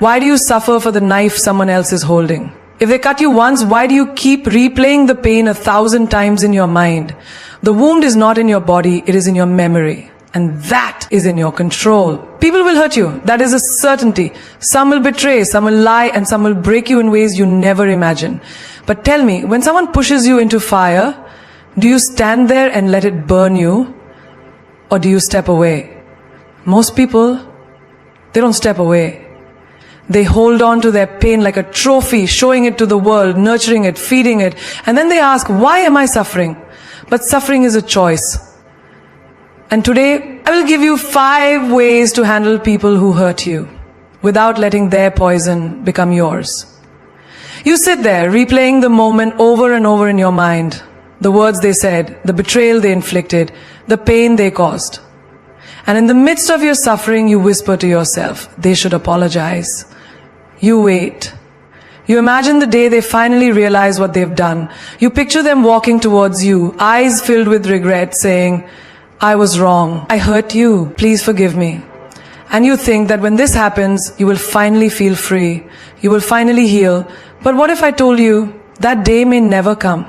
Why do you suffer for the knife someone else is holding? If they cut you once, why do you keep replaying the pain 1,000 times in your mind? The wound is not in your body, it is in your memory. And that is in your control. People will hurt you. That is a certainty. Some will betray, some will lie, and some will break you in ways you never imagine. But tell me, when someone pushes you into fire, do you stand there and let it burn you? Or do you step away? Most people, they don't step away. They hold on to their pain like a trophy, showing it to the world, nurturing it, feeding it. And then they ask, why am I suffering? But suffering is a choice. And today, I will give you 5 ways to handle people who hurt you without letting their poison become yours. You sit there, replaying the moment over and over in your mind. The words they said, the betrayal they inflicted, the pain they caused. And in the midst of your suffering, you whisper to yourself, they should apologize. You wait. You imagine the day they finally realize what they've done. You picture them walking towards you, eyes filled with regret, saying, I was wrong. I hurt you. Please forgive me. And you think that when this happens, you will finally feel free. You will finally heal. But what if I told you that day may never come?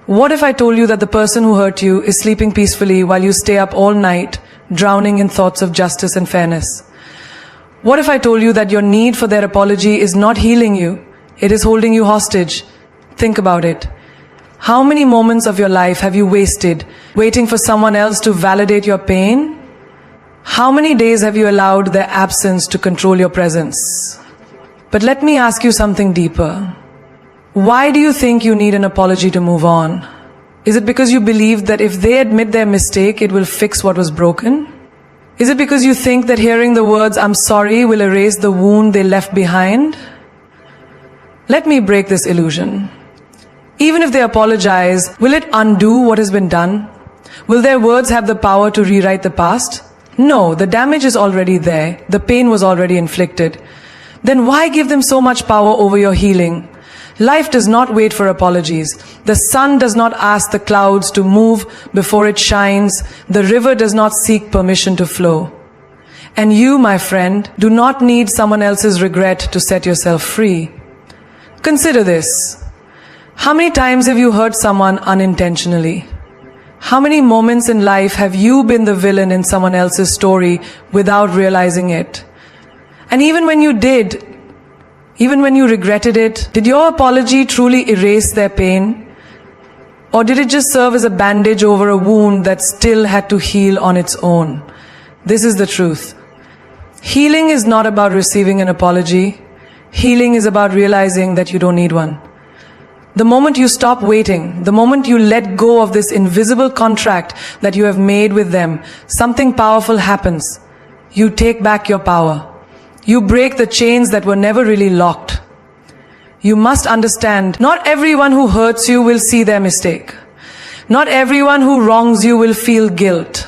What if I told you that the person who hurt you is sleeping peacefully while you stay up all night, drowning in thoughts of justice and fairness? What if I told you that your need for their apology is not healing you, it is holding you hostage? Think about it. How many moments of your life have you wasted waiting for someone else to validate your pain? How many days have you allowed their absence to control your presence? But let me ask you something deeper. Why do you think you need an apology to move on? Is it because you believe that if they admit their mistake, it will fix what was broken? Is it because you think that hearing the words, I'm sorry, will erase the wound they left behind? Let me break this illusion. Even if they apologize, will it undo what has been done? Will their words have the power to rewrite the past? No, the damage is already there. The pain was already inflicted. Then why give them so much power over your healing? Life does not wait for apologies. The sun does not ask the clouds to move before it shines. The river does not seek permission to flow. And you, my friend, do not need someone else's regret to set yourself free. Consider this. How many times have you hurt someone unintentionally? How many moments in life have you been the villain in someone else's story without realizing it? And even when you did, even when you regretted it, did your apology truly erase their pain? Or did it just serve as a bandage over a wound that still had to heal on its own? This is the truth. Healing is not about receiving an apology. Healing is about realizing that you don't need one. The moment you stop waiting, the moment you let go of this invisible contract that you have made with them, something powerful happens. You take back your power. You break the chains that were never really locked. You must understand, not everyone who hurts you will see their mistake. Not everyone who wrongs you will feel guilt.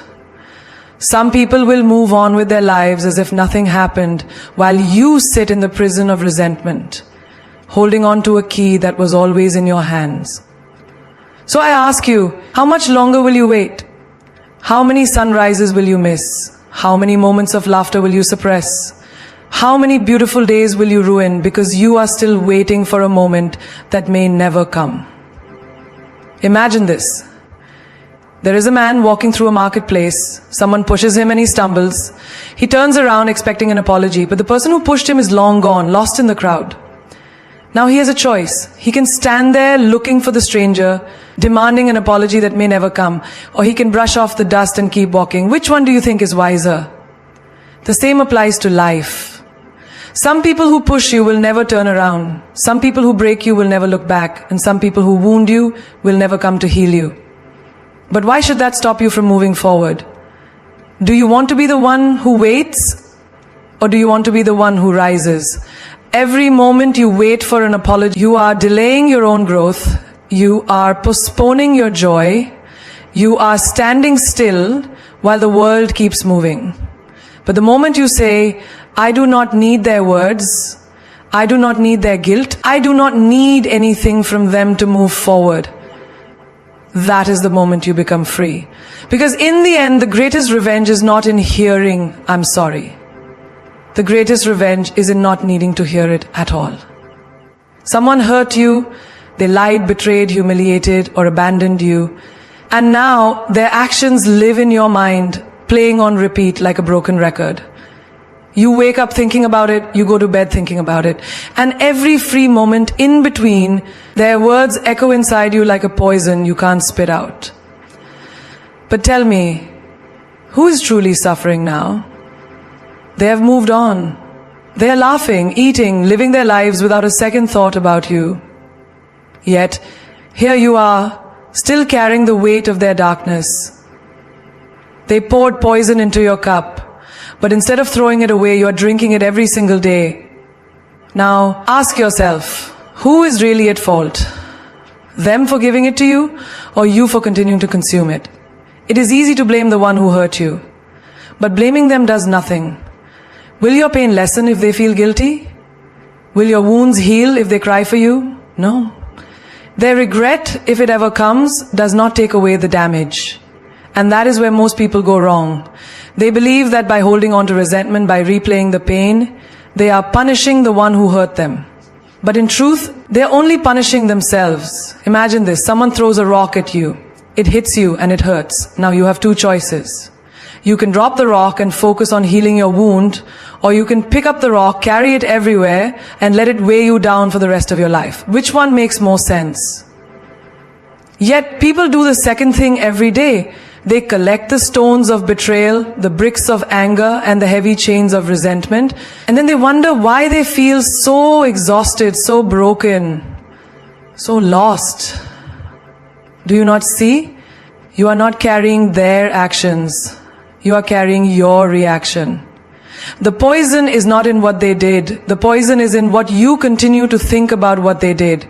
Some people will move on with their lives as if nothing happened, while you sit in the prison of resentment, holding on to a key that was always in your hands. So I ask you, how much longer will you wait? How many sunrises will you miss? How many moments of laughter will you suppress? How many beautiful days will you ruin because you are still waiting for a moment that may never come? Imagine this. There is a man walking through a marketplace. Someone pushes him and he stumbles. He turns around expecting an apology, but the person who pushed him is long gone, lost in the crowd. Now he has a choice. He can stand there looking for the stranger, demanding an apology that may never come, or he can brush off the dust and keep walking. Which one do you think is wiser? The same applies to life. Some people who push you will never turn around. Some people who break you will never look back. And some people who wound you will never come to heal you. But why should that stop you from moving forward? Do you want to be the one who waits? Or do you want to be the one who rises? Every moment you wait for an apology, you are delaying your own growth. You are postponing your joy. You are standing still while the world keeps moving. But the moment you say, I do not need their words, I do not need their guilt, I do not need anything from them to move forward, that is the moment you become free. Because in the end, the greatest revenge is not in hearing, I'm sorry. the greatest revenge is in not needing to hear it at all. Someone hurt you, they lied, betrayed, humiliated, or abandoned you, and now their actions live in your mind, playing on repeat like a broken record. You wake up thinking about it, you go to bed thinking about it, and every free moment in between, their words echo inside you like a poison you can't spit out. But tell me, who is truly suffering now? They have moved on. They are laughing, eating, living their lives without a second thought about you. Yet, here you are, still carrying the weight of their darkness. They poured poison into your cup, but instead of throwing it away, you are drinking it every single day. Now, ask yourself, who is really at fault? Them for giving it to you, or you for continuing to consume it? It is easy to blame the one who hurt you, but blaming them does nothing. Will your pain lessen if they feel guilty? Will your wounds heal if they cry for you? No. Their regret, if it ever comes, does not take away the damage. And that is where most people go wrong. They believe that by holding on to resentment, by replaying the pain, they are punishing the one who hurt them. But in truth, they are only punishing themselves. Imagine this, someone throws a rock at you. It hits you and it hurts. Now you have two choices. You can drop the rock and focus on healing your wound, or you can pick up the rock, carry it everywhere, and let it weigh you down for the rest of your life. Which one makes more sense? Yet people do the second thing every day. They collect the stones of betrayal, the bricks of anger, and the heavy chains of resentment, and then they wonder why they feel so exhausted, so broken, so lost. Do you not see? You are not carrying their actions. You are carrying your reaction. The poison is not in what they did. The poison is in what you continue to think about what they did.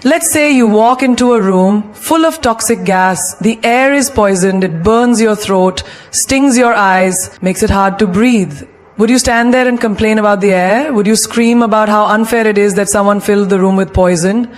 Let's say you walk into a room full of toxic gas. The air is poisoned. It burns your throat, stings your eyes, makes it hard to breathe. Would you stand there and complain about the air? Would you scream about how unfair it is that someone filled the room with poison?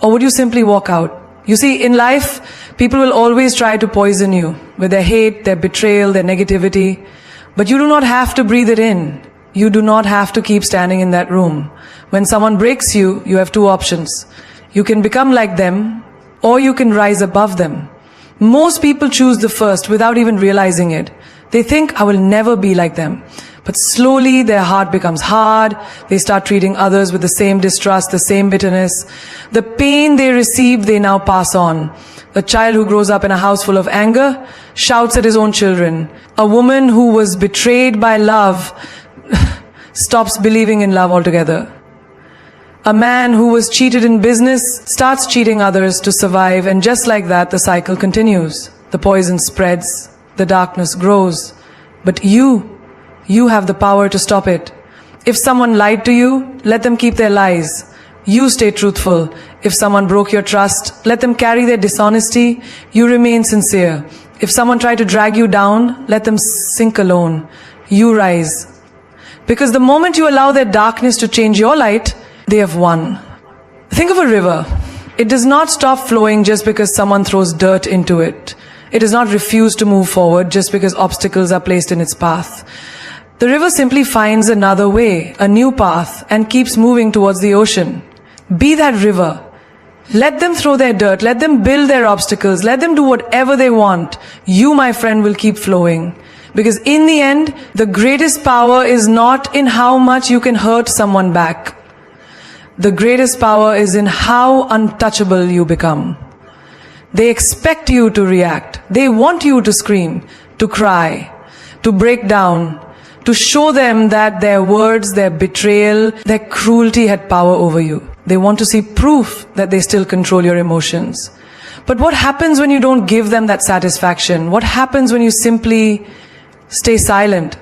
Or would you simply walk out? You see, in life, people will always try to poison you with their hate, their betrayal, their negativity. But you do not have to breathe it in. You do not have to keep standing in that room. When someone breaks you, you have two options. You can become like them, or you can rise above them. Most people choose the first without even realizing it. They think, I will never be like them. But slowly their heart becomes hard. They start treating others with the same distrust, the same bitterness. The pain they receive, they now pass on. A child who grows up in a house full of anger shouts at his own children. A woman who was betrayed by love stops believing in love altogether. A man who was cheated in business starts cheating others to survive, and just like that, the cycle continues. The poison spreads, the darkness grows. But you have the power to stop it. If someone lied to you, let them keep their lies. You stay truthful. If someone broke your trust, let them carry their dishonesty. You remain sincere. If someone tried to drag you down, let them sink alone. You rise. Because the moment you allow their darkness to change your light, they have won. Think of a river. It does not stop flowing just because someone throws dirt into it. It does not refuse to move forward just because obstacles are placed in its path. The river simply finds another way, a new path, and keeps moving towards the ocean. Be that river. Let them throw their dirt. Let them build their obstacles. Let them do whatever they want. You, my friend, will keep flowing. Because in the end, the greatest power is not in how much you can hurt someone back. The greatest power is in how untouchable you become. They expect you to react. They want you to scream, to cry, to break down, to show them that their words, their betrayal, their cruelty had power over you. They want to see proof that they still control your emotions. But what happens when you don't give them that satisfaction? What happens when you simply stay silent?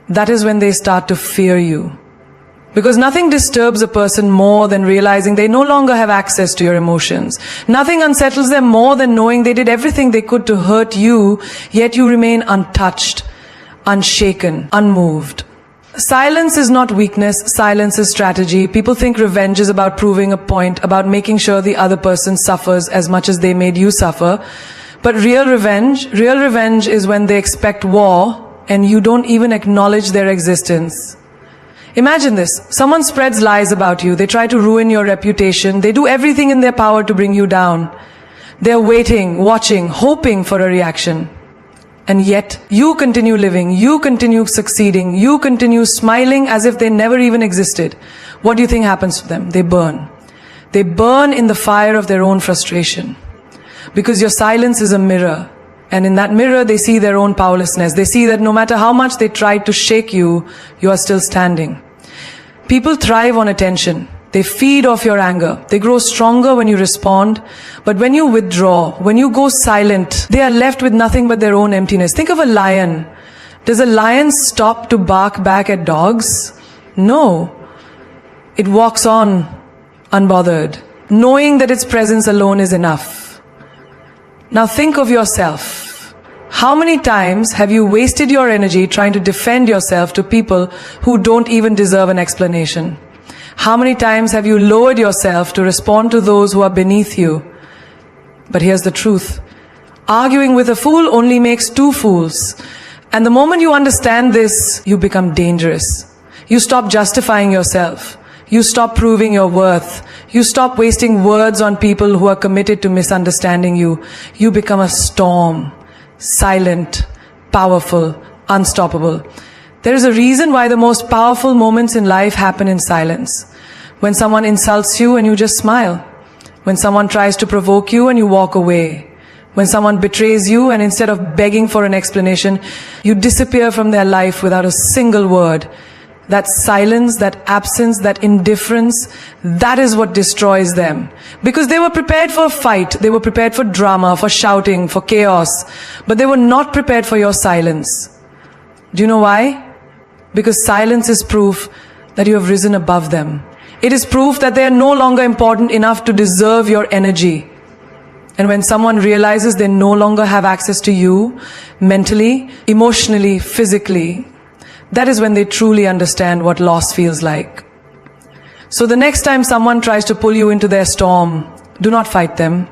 That is when they start to fear you. Because nothing disturbs a person more than realizing they no longer have access to your emotions. Nothing unsettles them more than knowing they did everything they could to hurt you, yet you remain untouched, unshaken, unmoved. Silence is not weakness, silence is strategy. People think revenge is about proving a point, about making sure the other person suffers as much as they made you suffer. But real revenge is when they expect war and you don't even acknowledge their existence. Imagine this. Someone spreads lies about you. They try to ruin your reputation. They do everything in their power to bring you down. They're waiting, watching, hoping for a reaction. And yet, you continue living, you continue succeeding, you continue smiling as if they never even existed. What do you think happens to them? They burn. They burn in the fire of their own frustration. Because your silence is a mirror. And in that mirror, they see their own powerlessness. They see that no matter how much they tried to shake you, you are still standing. People thrive on attention. They feed off your anger. They grow stronger when you respond. But when you withdraw, when you go silent, they are left with nothing but their own emptiness. Think of a lion. Does a lion stop to bark back at dogs? No. It walks on, unbothered, knowing that its presence alone is enough. Now think of yourself. How many times have you wasted your energy trying to defend yourself to people who don't even deserve an explanation? How many times have you lowered yourself to respond to those who are beneath you? But here's the truth. Arguing with a fool only makes two fools. And the moment you understand this, you become dangerous. You stop justifying yourself. You stop proving your worth. You stop wasting words on people who are committed to misunderstanding you. You become a storm. Silent, powerful, unstoppable. There is a reason why the most powerful moments in life happen in silence. When someone insults you and you just smile. When someone tries to provoke you and you walk away. When someone betrays you and instead of begging for an explanation, you disappear from their life without a single word. That silence, that absence, that indifference, that is what destroys them. Because they were prepared for a fight, they were prepared for drama, for shouting, for chaos, but they were not prepared for your silence. Do you know why? Because silence is proof that you have risen above them. It is proof that they are no longer important enough to deserve your energy. And when someone realizes they no longer have access to you, mentally, emotionally, physically, that is when they truly understand what loss feels like. So the next time someone tries to pull you into their storm, do not fight them.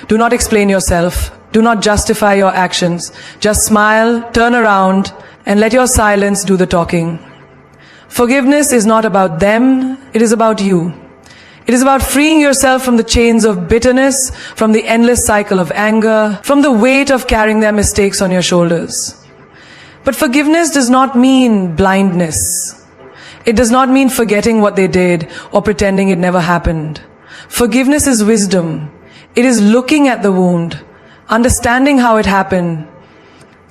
Do not explain yourself. Do not justify your actions. Just smile, turn around, and let your silence do the talking. Forgiveness is not about them, it is about you. It is about freeing yourself from the chains of bitterness, from the endless cycle of anger, from the weight of carrying their mistakes on your shoulders. But forgiveness does not mean blindness. It does not mean forgetting what they did or pretending it never happened. Forgiveness is wisdom. It is looking at the wound, understanding how it happened,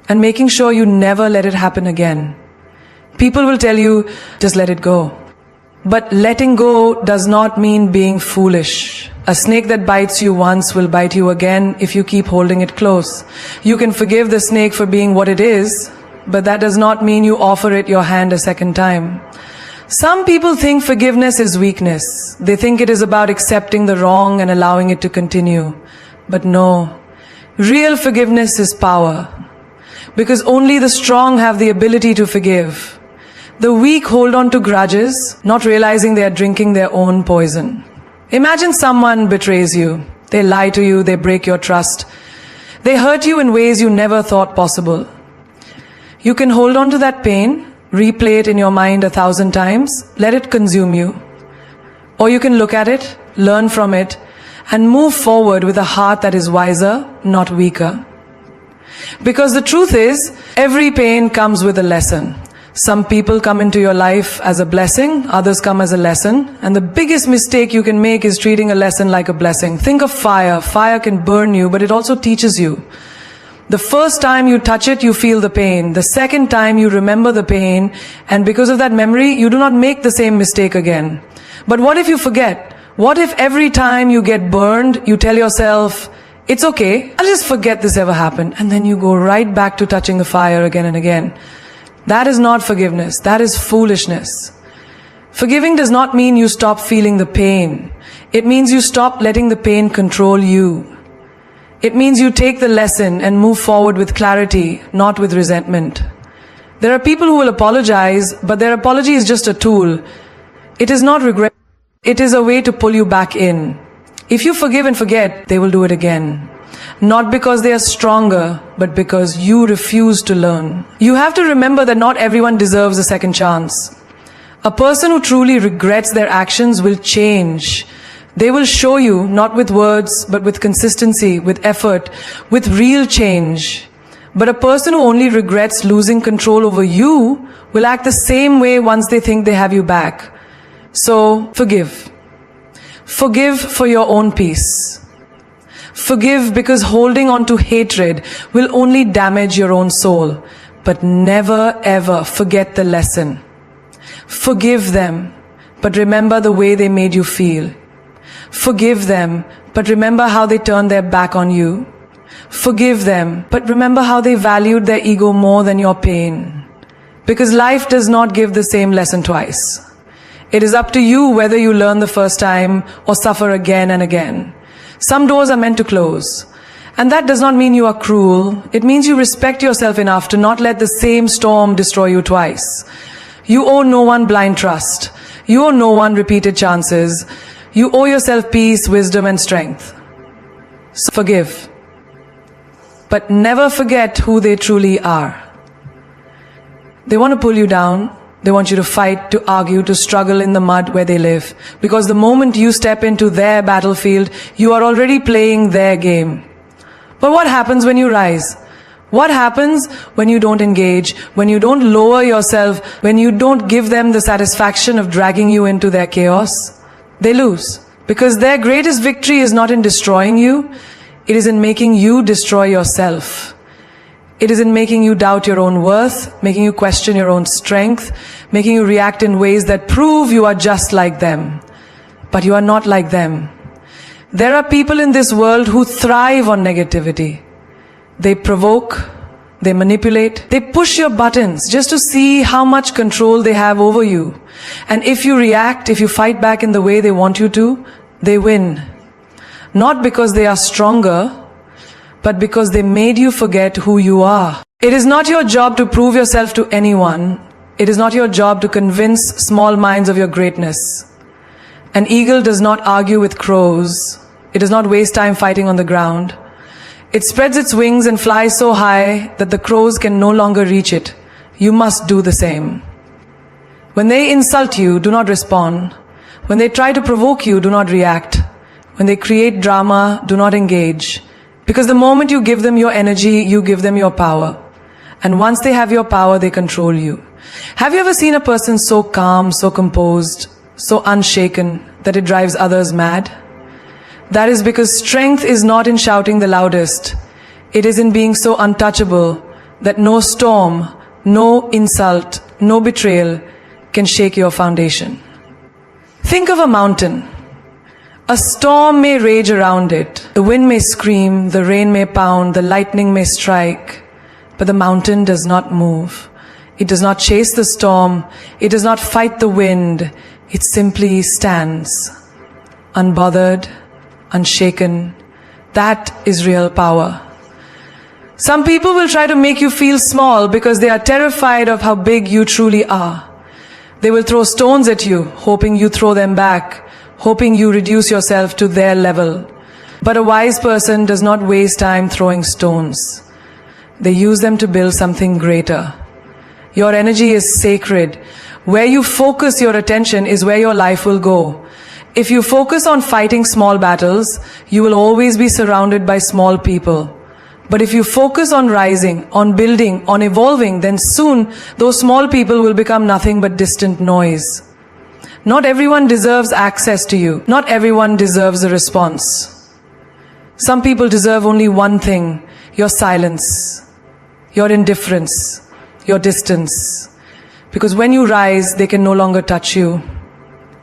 and making sure you never let it happen again. People will tell you, just let it go. But letting go does not mean being foolish. A snake that bites you once will bite you again if you keep holding it close. You can forgive the snake for being what it is, but that does not mean you offer it your hand a second time. Some people think forgiveness is weakness. They think it is about accepting the wrong and allowing it to continue. But no, real forgiveness is power. Because only the strong have the ability to forgive. The weak hold on to grudges, not realizing they are drinking their own poison. Imagine someone betrays you. They lie to you, they break your trust. They hurt you in ways you never thought possible. You can hold on to that pain, replay it in your mind 1,000 times, let it consume you. Or you can look at it, learn from it, and move forward with a heart that is wiser, not weaker. Because the truth is, every pain comes with a lesson. Some people come into your life as a blessing, others come as a lesson, and the biggest mistake you can make is treating a lesson like a blessing. Think of fire. Fire can burn you, but it also teaches you. The first time you touch it, you feel the pain. The second time you remember the pain, and because of that memory, you do not make the same mistake again. But what if you forget? What if every time you get burned, you tell yourself, it's okay, I'll just forget this ever happened, and then you go right back to touching the fire again and again. That is not forgiveness. That is foolishness. Forgiving does not mean you stop feeling the pain. It means you stop letting the pain control you. It means you take the lesson and move forward with clarity, not with resentment. There are people who will apologize, but their apology is just a tool. It is not regret. It is a way to pull you back in. If you forgive and forget, they will do it again. Not because they are stronger, but because you refuse to learn. You have to remember that not everyone deserves a second chance. A person who truly regrets their actions will change. They will show you, not with words, but with consistency, with effort, with real change. But a person who only regrets losing control over you will act the same way once they think they have you back. So, forgive. Forgive for your own peace. Forgive because holding on to hatred will only damage your own soul. But never ever forget the lesson. Forgive them, but remember the way they made you feel. Forgive them, but remember how they turned their back on you. Forgive them, but remember how they valued their ego more than your pain. Because life does not give the same lesson twice. It is up to you whether you learn the first time or suffer again and again. Some doors are meant to close. And that does not mean you are cruel. It means you respect yourself enough to not let the same storm destroy you twice. You owe no one blind trust. You owe no one repeated chances. You owe yourself peace, wisdom, and strength. So forgive. But never forget who they truly are. They want to pull you down. They want you to fight, to argue, to struggle in the mud where they live. Because the moment you step into their battlefield, you are already playing their game. But what happens when you rise? What happens when you don't engage, when you don't lower yourself, when you don't give them the satisfaction of dragging you into their chaos? They lose. Because their greatest victory is not in destroying you, it is in making you destroy yourself. It is in making you doubt your own worth, making you question your own strength, making you react in ways that prove you are just like them. But you are not like them. There are people in this world who thrive on negativity. They provoke, they manipulate, they push your buttons just to see how much control they have over you. And if you react, if you fight back in the way they want you to, they win. Not because they are stronger, but because they made you forget who you are. It is not your job to prove yourself to anyone. It is not your job to convince small minds of your greatness. An eagle does not argue with crows. It does not waste time fighting on the ground. It spreads its wings and flies so high that the crows can no longer reach it. You must do the same. When they insult you, do not respond. When they try to provoke you, do not react. When they create drama, do not engage. Because the moment you give them your energy, you give them your power. And once they have your power, they control you. Have you ever seen a person so calm, so composed, so unshaken that it drives others mad? That is because strength is not in shouting the loudest. It is in being so untouchable that no storm, no insult, no betrayal can shake your foundation. Think of a mountain. A storm may rage around it. The wind may scream, the rain may pound, the lightning may strike. But the mountain does not move. It does not chase the storm. It does not fight the wind. It simply stands, unbothered, unshaken. That is real power. Some people will try to make you feel small because they are terrified of how big you truly are. They will throw stones at you, hoping you throw them back, hoping you reduce yourself to their level. But a wise person does not waste time throwing stones. They use them to build something greater. Your energy is sacred. Where you focus your attention is where your life will go. If you focus on fighting small battles, you will always be surrounded by small people. But if you focus on rising, on building, on evolving, then soon those small people will become nothing but distant noise. Not everyone deserves access to you. Not everyone deserves a response. Some people deserve only one thing: your silence, your indifference, your distance. Because when you rise, they can no longer touch you.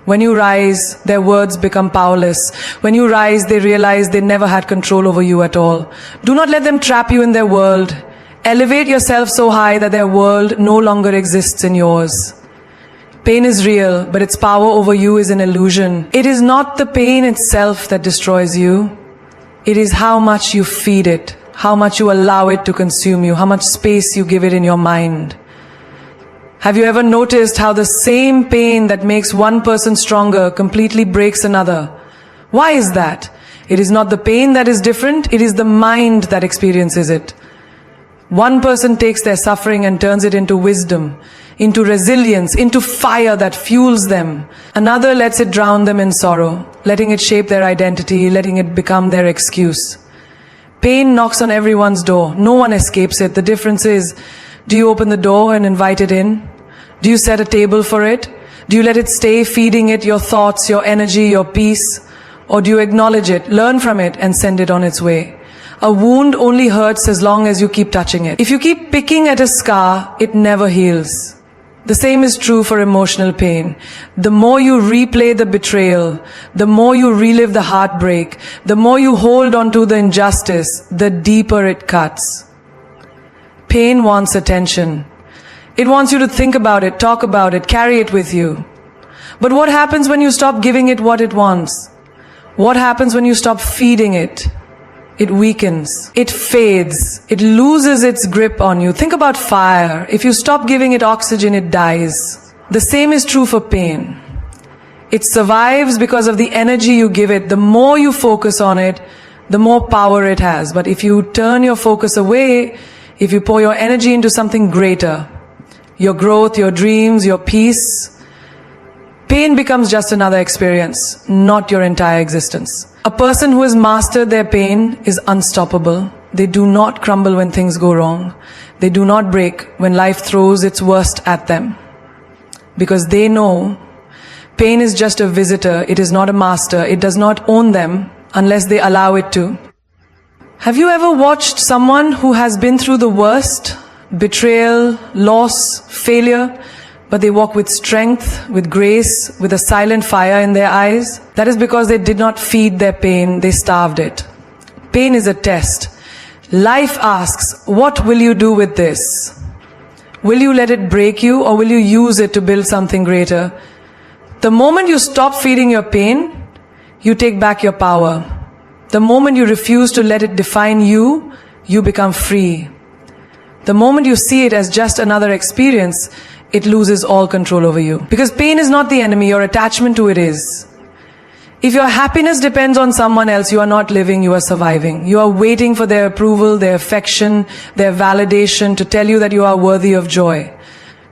When you rise, their words become powerless. When you rise, they realize they never had control over you at all. Do not let them trap you in their world. Elevate yourself so high that their world no longer exists in yours. Pain is real, but its power over you is an illusion. It is not the pain itself that destroys you. It is how much you feed it, how much you allow it to consume you, how much space you give it in your mind. Have you ever noticed how the same pain that makes one person stronger completely breaks another? Why is that? It is not the pain that is different, it is the mind that experiences it. One person takes their suffering and turns it into wisdom, into resilience, into fire that fuels them. Another lets it drown them in sorrow, letting it shape their identity, letting it become their excuse. Pain knocks on everyone's door. No one escapes it. The difference is, do you open the door and invite it in? Do you set a table for it? Do you let it stay, feeding it your thoughts, your energy, your peace? Or do you acknowledge it, learn from it, and send it on its way? A wound only hurts as long as you keep touching it. If you keep picking at a scar, it never heals. The same is true for emotional pain. The more you replay the betrayal, the more you relive the heartbreak, the more you hold on to the injustice, the deeper it cuts. Pain wants attention. It wants you to think about it, talk about it, carry it with you. But what happens when you stop giving it what it wants? What happens when you stop feeding it? It weakens. It fades. It loses its grip on you. Think about fire. If you stop giving it oxygen, it dies. The same is true for pain. It survives because of the energy you give it. The more you focus on it, the more power it has. But if you turn your focus away, if you pour your energy into something greater, your growth, your dreams, your peace, pain becomes just another experience, not your entire existence. A person who has mastered their pain is unstoppable. They do not crumble when things go wrong. They do not break when life throws its worst at them. Because they know pain is just a visitor. It is not a master. It does not own them unless they allow it to. Have you ever watched someone who has been through the worst? Betrayal, loss, failure, but they walk with strength, with grace, with a silent fire in their eyes? That is because they did not feed their pain, they starved it. Pain is a test. Life asks, what will you do with this? Will you let it break you, or will you use it to build something greater? The moment you stop feeding your pain, you take back your power. The moment you refuse to let it define you, you become free. The moment you see it as just another experience, it loses all control over you. Because pain is not the enemy, your attachment to it is. If your happiness depends on someone else, you are not living, you are surviving. You are waiting for their approval, their affection, their validation to tell you that you are worthy of joy.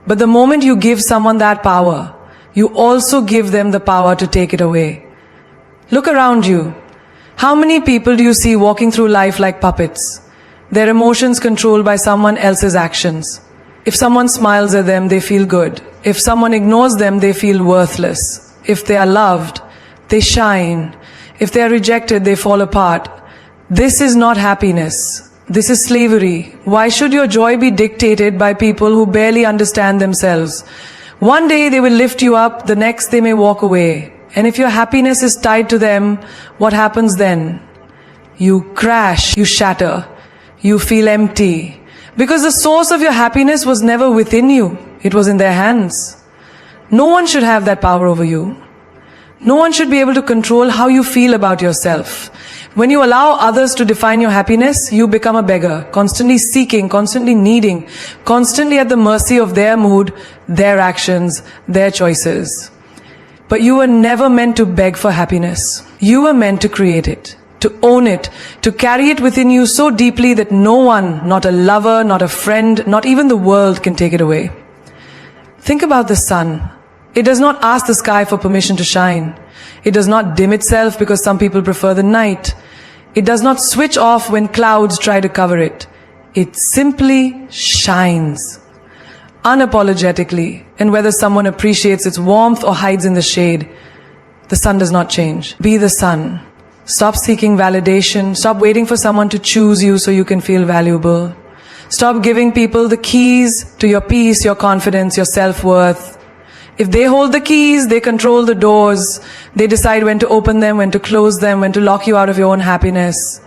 But the moment you give someone that power, you also give them the power to take it away. Look around you. How many people do you see walking through life like puppets? Their emotions controlled by someone else's actions. If someone smiles at them, they feel good. If someone ignores them, they feel worthless. If they are loved, they shine. If they are rejected, they fall apart. This is not happiness. This is slavery. Why should your joy be dictated by people who barely understand themselves? One day they will lift you up, the next they may walk away. And if your happiness is tied to them, what happens then? You crash, you shatter, you feel empty. Because the source of your happiness was never within you. It was in their hands. No one should have that power over you. No one should be able to control how you feel about yourself. When you allow others to define your happiness, you become a beggar, constantly seeking, constantly needing, constantly at the mercy of their mood, their actions, their choices. But you were never meant to beg for happiness. You were meant to create it, to own it, to carry it within you so deeply that no one, not a lover, not a friend, not even the world can take it away. Think about the sun. It does not ask the sky for permission to shine. It does not dim itself because some people prefer the night. It does not switch off when clouds try to cover it. It simply shines. Unapologetically, and whether someone appreciates its warmth or hides in the shade, the sun does not change. Be the sun. Stop seeking validation. Stop waiting for someone to choose you so you can feel valuable. Stop giving people the keys to your peace, your confidence, your self-worth. If they hold the keys, they control the doors. They decide when to open them, when to close them, when to lock you out of your own happiness.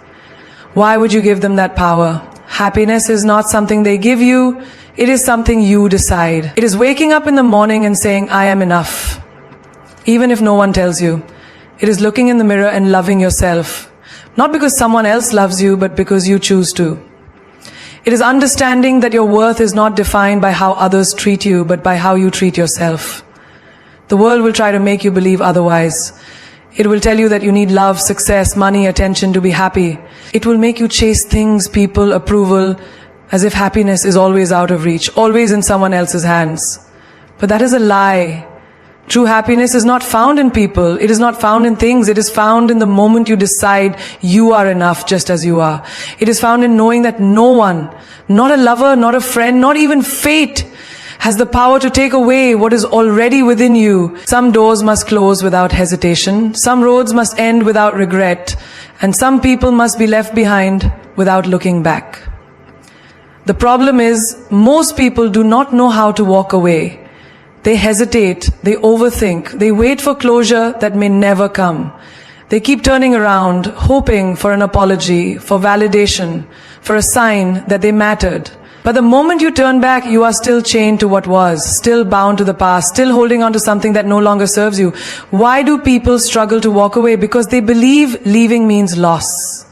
Why would you give them that power? Happiness is not something they give you. It is something you decide. It is waking up in the morning and saying, I am enough. Even if no one tells you. It is looking in the mirror and loving yourself. Not because someone else loves you, but because you choose to. It is understanding that your worth is not defined by how others treat you, but by how you treat yourself. The world will try to make you believe otherwise. It will tell you that you need love, success, money, attention to be happy. It will make you chase things, people, approval, as if happiness is always out of reach, always in someone else's hands. But that is a lie. True happiness is not found in people. It is not found in things. It is found in the moment you decide you are enough just as you are. It is found in knowing that no one, not a lover, not a friend, not even fate, has the power to take away what is already within you. Some doors must close without hesitation. Some roads must end without regret. And some people must be left behind without looking back. The problem is, most people do not know how to walk away. They hesitate, they overthink, they wait for closure that may never come. They keep turning around, hoping for an apology, for validation, for a sign that they mattered. But the moment you turn back, you are still chained to what was, still bound to the past, still holding on to something that no longer serves you. Why do people struggle to walk away? Because they believe leaving means loss.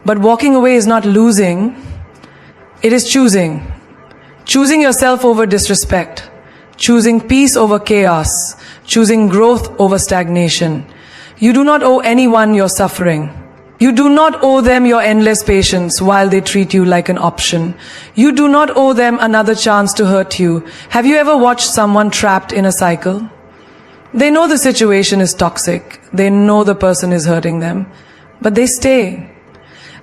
But walking away is not losing, it is choosing. Choosing yourself over disrespect. Choosing peace over chaos, choosing growth over stagnation. You do not owe anyone your suffering. You do not owe them your endless patience while they treat you like an option. You do not owe them another chance to hurt you. Have you ever watched someone trapped in a cycle? They know the situation is toxic. They know the person is hurting them. But they stay.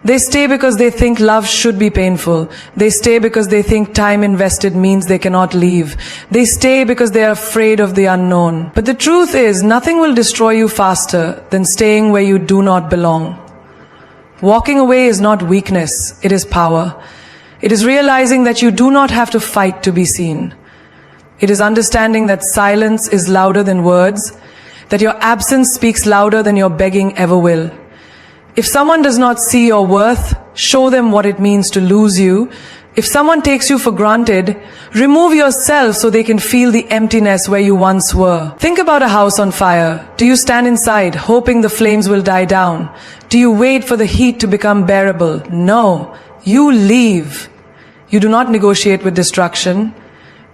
They stay because they think love should be painful. They stay because they think time invested means they cannot leave. They stay because they are afraid of the unknown. But the truth is, nothing will destroy you faster than staying where you do not belong. Walking away is not weakness, it is power. It is realizing that you do not have to fight to be seen. It is understanding that silence is louder than words, that your absence speaks louder than your begging ever will. If someone does not see your worth, show them what it means to lose you. If someone takes you for granted, remove yourself so they can feel the emptiness where you once were. Think about a house on fire. Do you stand inside, hoping the flames will die down? Do you wait for the heat to become bearable? No. You leave. You do not negotiate with destruction.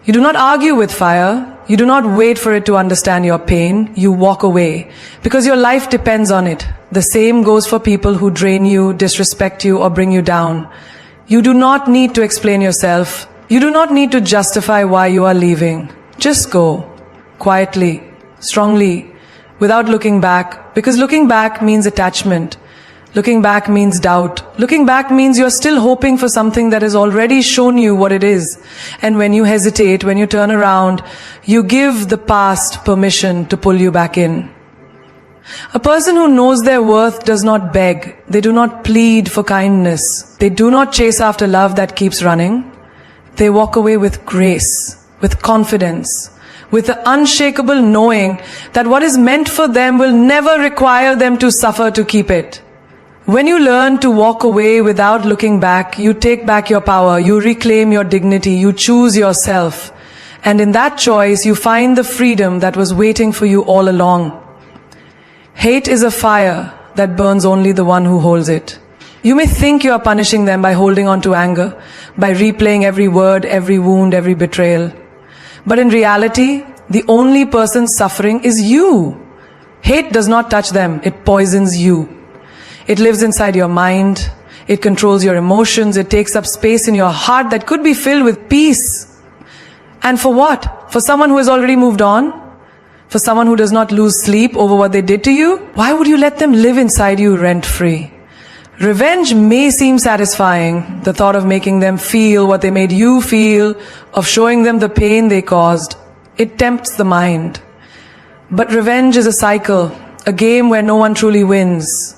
You do not argue with fire. You do not wait for it to understand your pain. You walk away because your life depends on it. The same goes for people who drain you, disrespect you, or bring you down. You do not need to explain yourself. You do not need to justify why you are leaving. Just go, quietly, strongly, without looking back, because looking back means attachment. Looking back means doubt. Looking back means you're still hoping for something that has already shown you what it is. And when you hesitate, when you turn around, you give the past permission to pull you back in. A person who knows their worth does not beg. They do not plead for kindness. They do not chase after love that keeps running. They walk away with grace, with confidence, with the unshakable knowing that what is meant for them will never require them to suffer to keep it. When you learn to walk away without looking back, you take back your power, you reclaim your dignity, you choose yourself. And in that choice, you find the freedom that was waiting for you all along. Hate is a fire that burns only the one who holds it. You may think you are punishing them by holding on to anger, by replaying every word, every wound, every betrayal. But in reality, the only person suffering is you. Hate does not touch them, it poisons you. It lives inside your mind, it controls your emotions, it takes up space in your heart that could be filled with peace. And for what? For someone who has already moved on? For someone who does not lose sleep over what they did to you? Why would you let them live inside you rent-free? Revenge may seem satisfying, the thought of making them feel what they made you feel, of showing them the pain they caused. It tempts the mind. But revenge is a cycle, a game where no one truly wins.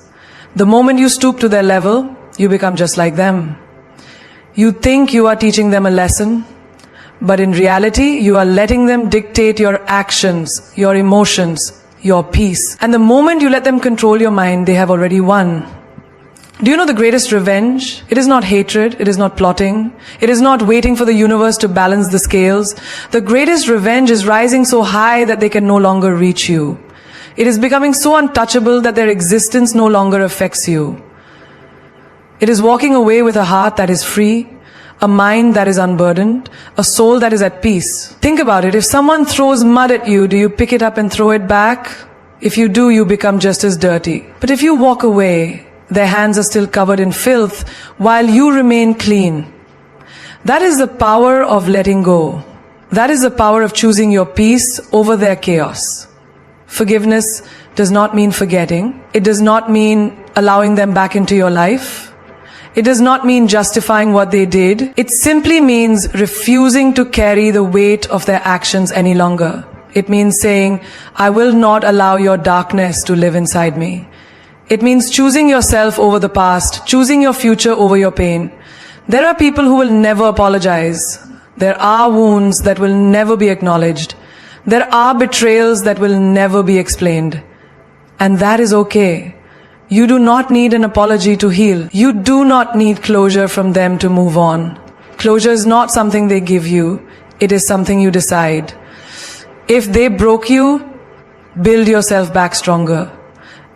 The moment you stoop to their level, you become just like them. You think you are teaching them a lesson, but in reality, you are letting them dictate your actions, your emotions, your peace. And the moment you let them control your mind, they have already won. Do you know the greatest revenge? It is not hatred, it is not plotting, it is not waiting for the universe to balance the scales. The greatest revenge is rising so high that they can no longer reach you. It is becoming so untouchable that their existence no longer affects you. It is walking away with a heart that is free, a mind that is unburdened, a soul that is at peace. Think about it. If someone throws mud at you, do you pick it up and throw it back? If you do, you become just as dirty. But if you walk away, their hands are still covered in filth while you remain clean. That is the power of letting go. That is the power of choosing your peace over their chaos. Forgiveness does not mean forgetting. It does not mean allowing them back into your life. It does not mean justifying what they did. It simply means refusing to carry the weight of their actions any longer. It means saying, I will not allow your darkness to live inside me. It means choosing yourself over the past, choosing your future over your pain. There are people who will never apologize. There are wounds that will never be acknowledged. There are betrayals that will never be explained. And that is okay. You do not need an apology to heal. You do not need closure from them to move on. Closure is not something they give you. It is something you decide. If they broke you, build yourself back stronger.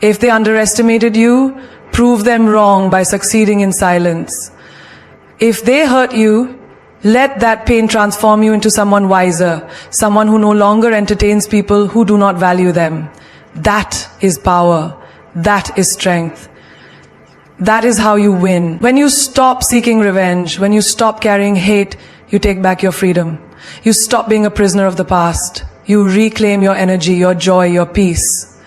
If they underestimated you, prove them wrong by succeeding in silence. If they hurt you, let that pain transform you into someone wiser, someone who no longer entertains people who do not value them. That is power. That is strength. That is how you win. When you stop seeking revenge, when you stop carrying hate, you take back your freedom. You stop being a prisoner of the past. You reclaim your energy, your joy, your peace.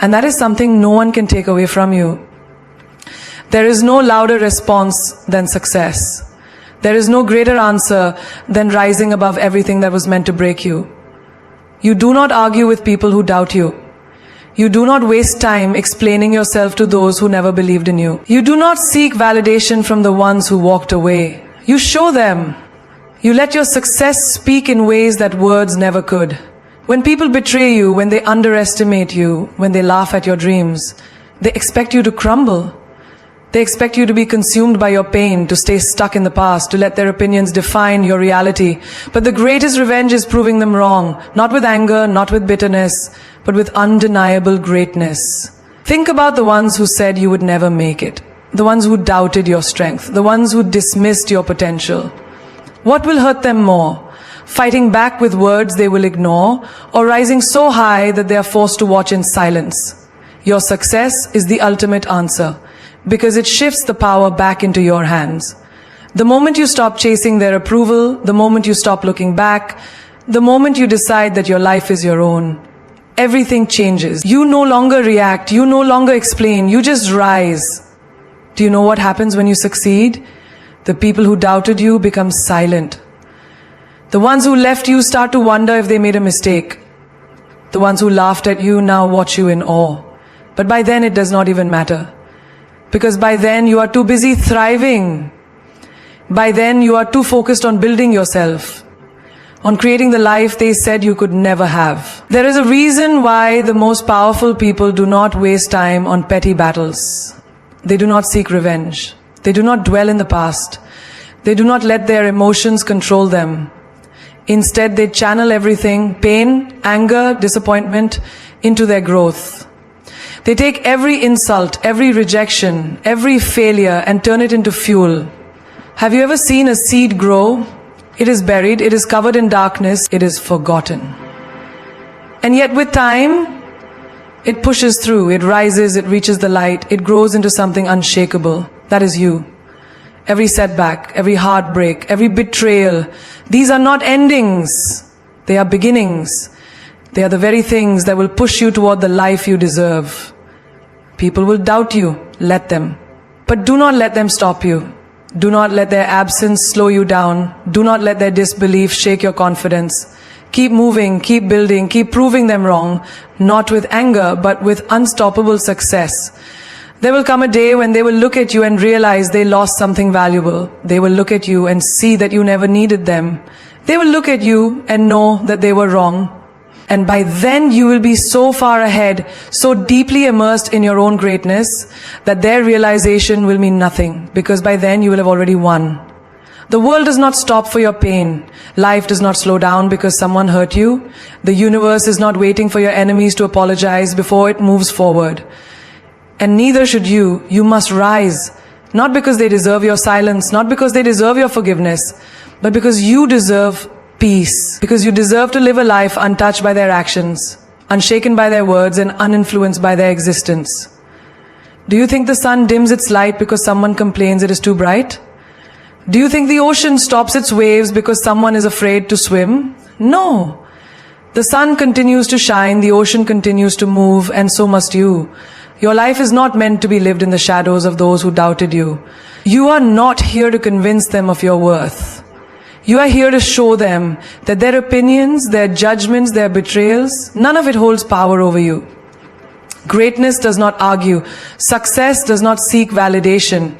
And that is something no one can take away from you. There is no louder response than success. There is no greater answer than rising above everything that was meant to break you. You do not argue with people who doubt you. You do not waste time explaining yourself to those who never believed in you. You do not seek validation from the ones who walked away. You show them. You let your success speak in ways that words never could. When people betray you, when they underestimate you, when they laugh at your dreams, they expect you to crumble. They expect you to be consumed by your pain, to stay stuck in the past, to let their opinions define your reality. But the greatest revenge is proving them wrong, not with anger, not with bitterness, but with undeniable greatness. Think about the ones who said you would never make it, the ones who doubted your strength, the ones who dismissed your potential. What will hurt them more? Fighting back with words they will ignore, or rising so high that they are forced to watch in silence? Your success is the ultimate answer, because it shifts the power back into your hands. The moment you stop chasing their approval, the moment you stop looking back, the moment you decide that your life is your own, everything changes. You no longer react, you no longer explain, you just rise. Do you know what happens when you succeed? The people who doubted you become silent. The ones who left you start to wonder if they made a mistake. The ones who laughed at you now watch you in awe. But by then it does not even matter. Because by then you are too busy thriving. By then you are too focused on building yourself, on creating the life they said you could never have. There is a reason why the most powerful people do not waste time on petty battles. They do not seek revenge. They do not dwell in the past. They do not let their emotions control them. Instead, they channel everything, pain, anger, disappointment, into their growth. They take every insult, every rejection, every failure and turn it into fuel. Have you ever seen a seed grow? It is buried, it is covered in darkness, it is forgotten. And yet with time, it pushes through, it rises, it reaches the light, it grows into something unshakable. That is you. Every setback, every heartbreak, every betrayal, these are not endings. They are beginnings. They are the very things that will push you toward the life you deserve. People will doubt you. Let them. But do not let them stop you. Do not let their absence slow you down. Do not let their disbelief shake your confidence. Keep moving, keep building, keep proving them wrong, not with anger, but with unstoppable success. There will come a day when they will look at you and realize they lost something valuable. They will look at you and see that you never needed them. They will look at you and know that they were wrong. And by then you will be so far ahead, so deeply immersed in your own greatness, that their realization will mean nothing, because by then you will have already won. The world does not stop for your pain. Life does not slow down because someone hurt you. The universe is not waiting for your enemies to apologize before it moves forward. And neither should you. You must rise. Not because they deserve your silence, not because they deserve your forgiveness, but because you deserve peace. Because you deserve to live a life untouched by their actions, unshaken by their words, and uninfluenced by their existence. Do you think the sun dims its light because someone complains it is too bright? Do you think the ocean stops its waves because someone is afraid to swim? No. The sun continues to shine, the ocean continues to move, and so must you. Your life is not meant to be lived in the shadows of those who doubted you. You are not here to convince them of your worth. You are here to show them that their opinions, their judgments, their betrayals, none of it holds power over you. Greatness does not argue. Success does not seek validation.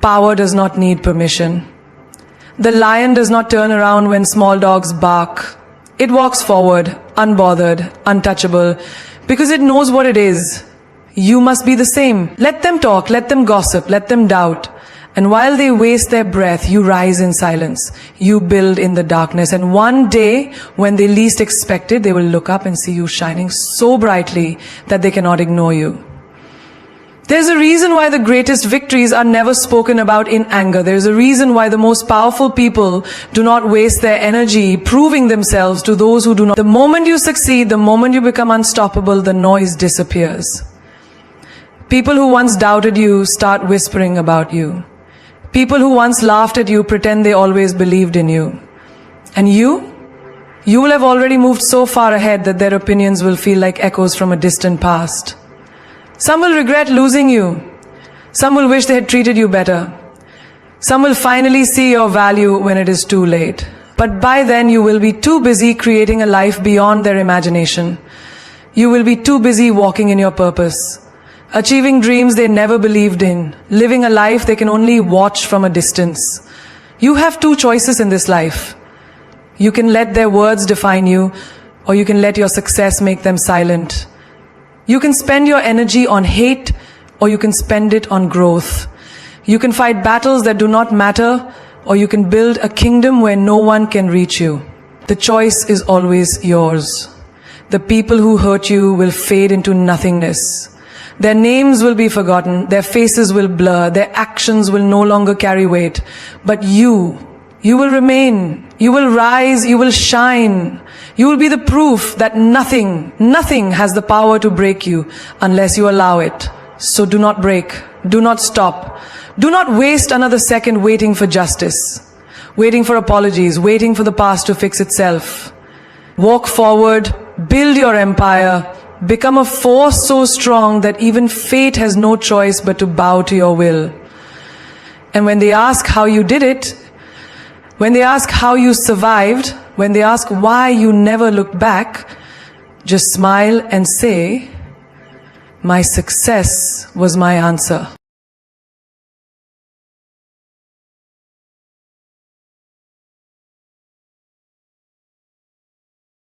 Power does not need permission. The lion does not turn around when small dogs bark. It walks forward, unbothered, untouchable, because it knows what it is. You must be the same. Let them talk, let them gossip, let them doubt. And while they waste their breath, you rise in silence. You build in the darkness. And one day, when they least expect it, they will look up and see you shining so brightly that they cannot ignore you. There's a reason why the greatest victories are never spoken about in anger. There's a reason why the most powerful people do not waste their energy proving themselves to those who do not. The moment you succeed, the moment you become unstoppable, the noise disappears. People who once doubted you start whispering about you. People who once laughed at you pretend they always believed in you. And you will have already moved so far ahead that their opinions will feel like echoes from a distant past. Some will regret losing you. Some will wish they had treated you better. Some will finally see your value when it is too late. But by then you will be too busy creating a life beyond their imagination. You will be too busy walking in your purpose, achieving dreams they never believed in, living a life they can only watch from a distance. You have two choices in this life. You can let their words define you, or you can let your success make them silent. You can spend your energy on hate, or you can spend it on growth. You can fight battles that do not matter, or you can build a kingdom where no one can reach you. The choice is always yours. The people who hurt you will fade into nothingness. Their names will be forgotten, their faces will blur, their actions will no longer carry weight. But you will remain, you will rise, you will shine. You will be the proof that nothing has the power to break you unless you allow it. So do not break, do not stop. Do not waste another second waiting for justice, waiting for apologies, waiting for the past to fix itself. Walk forward, build your empire, become a force so strong that even fate has no choice but to bow to your will. And when they ask how you did it, when they ask how you survived, when they ask why you never looked back, just smile and say, "My success was my answer."